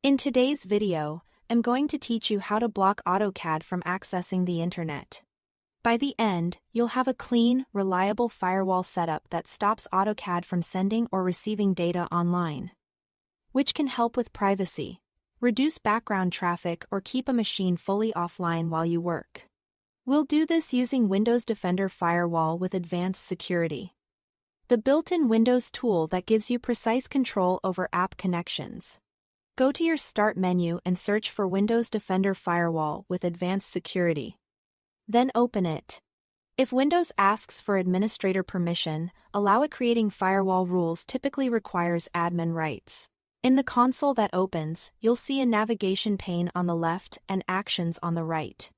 In today's video, I'm going to teach you how to block AutoCAD from accessing the internet. By the end, you'll have a clean, reliable firewall setup that stops AutoCAD from sending or receiving data online, which can help with privacy, reduce background traffic, or keep a machine fully offline while you work. We'll do this using Windows Defender Firewall with advanced security, the built-in Windows tool that gives you precise control over app connections. Go to your Start menu and search for Windows Defender Firewall with advanced security. Then open it. If Windows asks for administrator permission, allow it. Creating firewall rules typically requires admin rights. In the console that opens, you'll see a navigation pane on the left and actions on the right.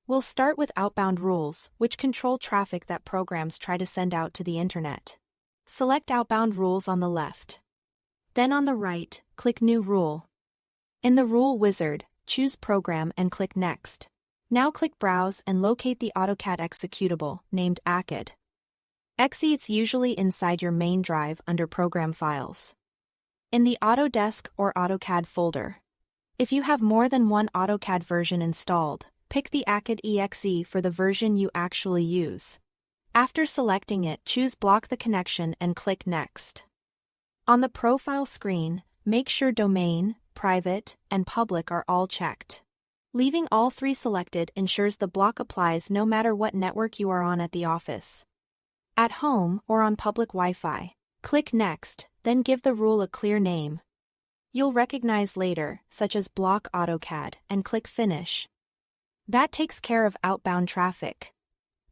We'll start with outbound rules, which control traffic that programs try to send out to the internet. Select outbound rules on the left. Then on the right, click New Rule. In the Rule Wizard, choose Program and click Next. Now click Browse and locate the AutoCAD executable, named AutoCAD. It's usually inside your main drive under Program Files, in the Autodesk or AutoCAD folder. If you have more than one AutoCAD version installed, pick the AutoCAD exe for the version you actually use. After selecting it, choose Block the Connection and click Next. On the profile screen, make sure Domain, Private, and Public are all checked. Leaving all three selected ensures the block applies no matter what network you are on at the office, at home, or on public Wi-Fi. Click Next, then give the rule a clear name you'll recognize later, such as Block AutoCAD, and click Finish. That takes care of outbound traffic.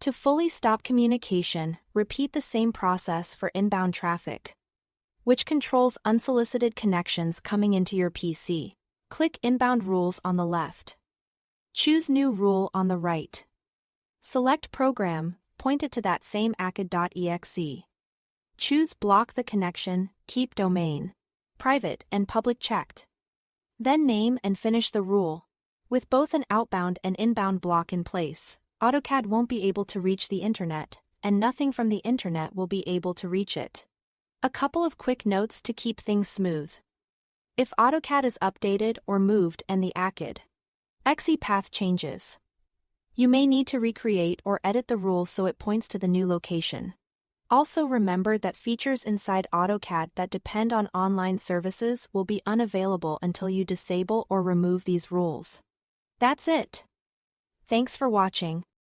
To fully stop communication, repeat the same process for inbound traffic, which controls unsolicited connections coming into your PC. Click Inbound Rules on the left. Choose New Rule on the right. Select Program, point it to that same AutoCAD.exe. Choose Block the Connection, keep Domain, Private, and Public checked. Then name and finish the rule. With both an outbound and inbound block in place, AutoCAD won't be able to reach the internet, and nothing from the internet will be able to reach it. A couple of quick notes to keep things smooth. If AutoCAD is updated or moved and the AutoCAD.exe path changes, you may need to recreate or edit the rule so it points to the new location. Also remember that features inside AutoCAD that depend on online services will be unavailable until you disable or remove these rules. That's it. Thanks for watching.